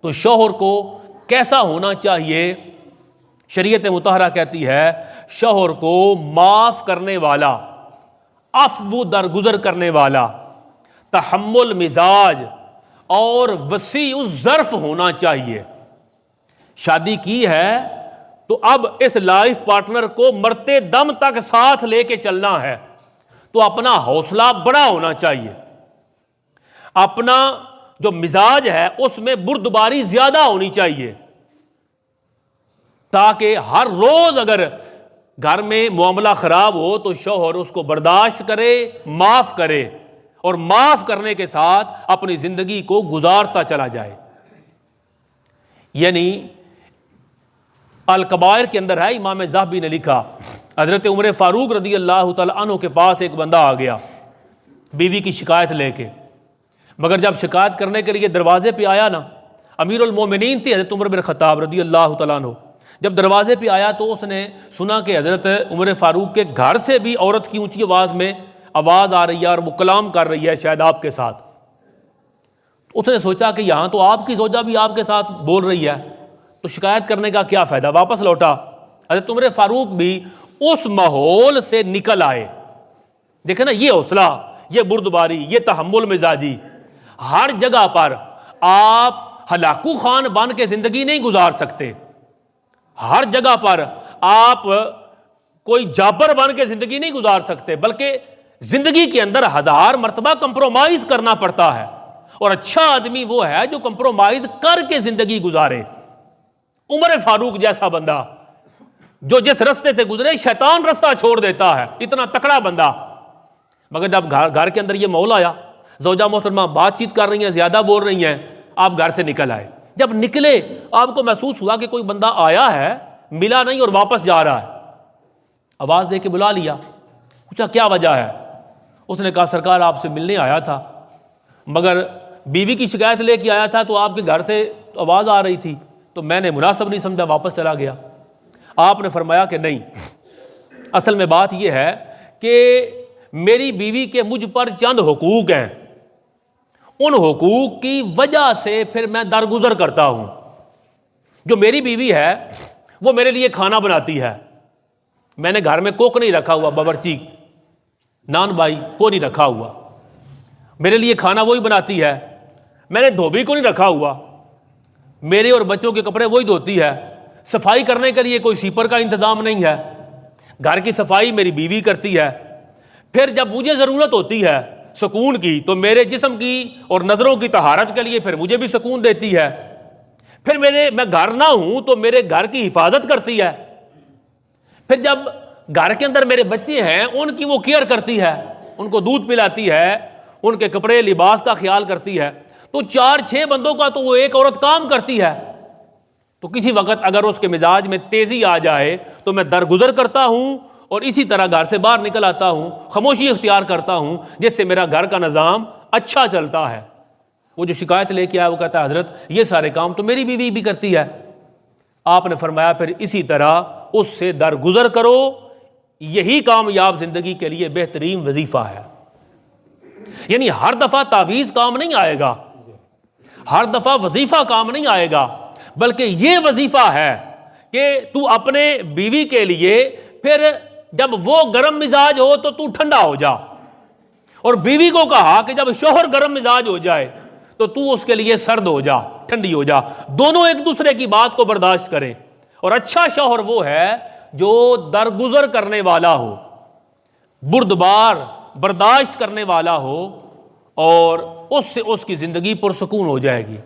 تو شوہر کو کیسا ہونا چاہیے؟ شریعت مطہرہ کہتی ہے شوہر کو معاف کرنے والا، عفو درگزر کرنے والا، تحمل مزاج اور وسیع الظرف ہونا چاہیے۔ شادی کی ہے تو اب اس لائف پارٹنر کو مرتے دم تک ساتھ لے کے چلنا ہے، تو اپنا حوصلہ بڑا ہونا چاہیے، اپنا جو مزاج ہے اس میں بردباری زیادہ ہونی چاہیے، تاکہ ہر روز اگر گھر میں معاملہ خراب ہو تو شوہر اس کو برداشت کرے، معاف کرے، اور معاف کرنے کے ساتھ اپنی زندگی کو گزارتا چلا جائے۔ یعنی الکبائر کے اندر ہے، امام ذہبی نے لکھا حضرت عمر فاروق رضی اللہ تعالی عنہ کے پاس ایک بندہ آ گیا بیوی کی شکایت لے کے، مگر جب شکایت کرنے کے لیے دروازے پہ آیا نا، امیر المومنین تھے حضرت عمر بن خطاب رضی اللہ تعالیٰ عنہ، جب دروازے پہ آیا تو اس نے سنا کہ حضرت عمر فاروق کے گھر سے بھی عورت کی اونچی آواز میں آواز آ رہی ہے اور وہ کلام کر رہی ہے شاید آپ کے ساتھ۔ اس نے سوچا کہ یہاں تو آپ کی زوجہ بھی آپ کے ساتھ بول رہی ہے، تو شکایت کرنے کا کیا فائدہ، واپس لوٹا۔ حضرت عمر فاروق بھی اس ماحول سے نکل آئے۔ دیکھیں نا، یہ حوصلہ، یہ بردباری، یہ تحمل مزاجی، ہر جگہ پر آپ ہلاکو خان بن کے زندگی نہیں گزار سکتے، ہر جگہ پر آپ کوئی جابر بن کے زندگی نہیں گزار سکتے، بلکہ زندگی کے اندر ہزار مرتبہ کمپرومائز کرنا پڑتا ہے، اور اچھا آدمی وہ ہے جو کمپرومائز کر کے زندگی گزارے۔ عمر فاروق جیسا بندہ جو جس رستے سے گزرے شیطان رستہ چھوڑ دیتا ہے، اتنا تکڑا بندہ، مگر جب گھر کے اندر یہ ماحول آیا، زوجہ محترمہ بات چیت کر رہی ہیں، زیادہ بول رہی ہیں، آپ گھر سے نکل آئے۔ جب نکلے آپ کو محسوس ہوا کہ کوئی بندہ آیا ہے، ملا نہیں اور واپس جا رہا ہے، آواز دے کے بلا لیا، پوچھا کیا وجہ ہے؟ اس نے کہا سرکار آپ سے ملنے آیا تھا، مگر بیوی کی شکایت لے کے آیا تھا تو آپ کے گھر سے آواز آ رہی تھی، تو میں نے مناسب نہیں سمجھا، واپس چلا گیا۔ آپ نے فرمایا کہ نہیں، اصل میں بات یہ ہے کہ میری بیوی کے مجھ پر چند حقوق ہیں، ان حقوق کی وجہ سے پھر میں درگزر کرتا ہوں۔ جو میری بیوی ہے وہ میرے لیے کھانا بناتی ہے، میں نے گھر میں کوک نہیں رکھا ہوا، باورچی نان بھائی کو نہیں رکھا ہوا، میرے لیے کھانا وہی بناتی ہے، میں نے دھوبی کو نہیں رکھا ہوا، میرے اور بچوں کے کپڑے وہی دھوتی ہے، صفائی کرنے کے لیے کوئی سیپر کا انتظام نہیں ہے، گھر کی صفائی میری بیوی کرتی ہے۔ پھر جب مجھے ضرورت ہوتی ہے سکون کی تو میرے جسم کی اور نظروں کی طہارت کے لیے پھر مجھے بھی سکون دیتی ہے۔ پھر میں گھر نہ ہوں تو میرے گھر کی حفاظت کرتی ہے۔ پھر جب گھر کے اندر میرے بچے ہیں ان کی وہ کیئر کرتی ہے، ان کو دودھ پلاتی ہے، ان کے کپڑے لباس کا خیال کرتی ہے۔ تو 4-6 بندوں کا تو وہ ایک عورت کام کرتی ہے۔ تو کسی وقت اگر اس کے مزاج میں تیزی آ جائے تو میں درگزر کرتا ہوں اور اسی طرح گھر سے باہر نکل آتا ہوں، خاموشی اختیار کرتا ہوں، جس سے میرا گھر کا نظام اچھا چلتا ہے۔ وہ جو شکایت لے کے آیا وہ کہتا ہے حضرت یہ سارے کام تو میری بیوی بھی کرتی ہے۔ آپ نے فرمایا پھر اسی طرح اس سے درگزر کرو، یہی کامیاب زندگی کے لیے بہترین وظیفہ ہے۔ یعنی ہر دفعہ تعویذ کام نہیں آئے گا، ہر دفعہ وظیفہ کام نہیں آئے گا، بلکہ یہ وظیفہ ہے کہ تو اپنے بیوی کے لیے پھر جب وہ گرم مزاج ہو تو ٹھنڈا ہو جا، اور بیوی کو کہا کہ جب شوہر گرم مزاج ہو جائے تو اس کے لیے سرد ہو جا، ٹھنڈی ہو جا، دونوں ایک دوسرے کی بات کو برداشت کریں۔ اور اچھا شوہر وہ ہے جو درگزر کرنے والا ہو، بردبار برداشت کرنے والا ہو، اور اس سے اس کی زندگی پرسکون ہو جائے گی۔